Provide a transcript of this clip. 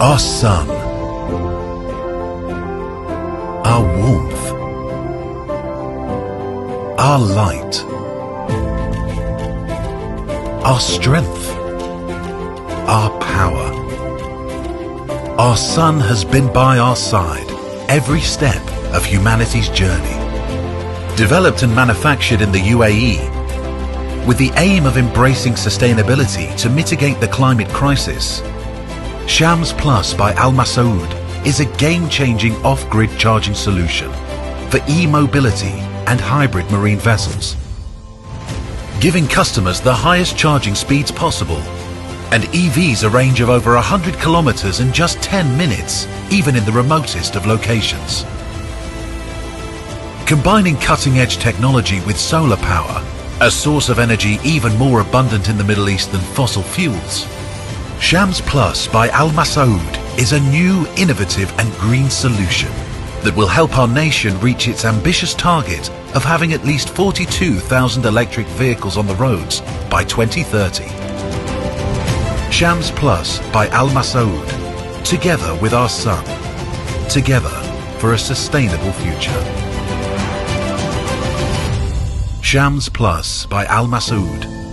Our sun, our warmth, our light, our strength, our power. Our sun has been by our side every step of humanity's journey. Developed and manufactured in the UAE, with the aim of embracing sustainability to mitigate the climate crisis, SHAMS Plus by Masaood is a game-changing off-grid charging solution for e-mobility and hybrid marine vessels, giving customers the highest charging speeds possible and EVs a range of over 100 kilometers in just 10 minutes, even in the remotest of locations. Combining cutting-edge technology with solar power, a source of energy even more abundant in the Middle East than fossil fuels, SHAMS Plus by Masaood is a new, innovative and green solution that will help our nation reach its ambitious target of having at least 42,000 electric vehicles on the roads by 2030. SHAMS Plus by Masaood, together with our sun, together for a sustainable future. SHAMS Plus by Masaood.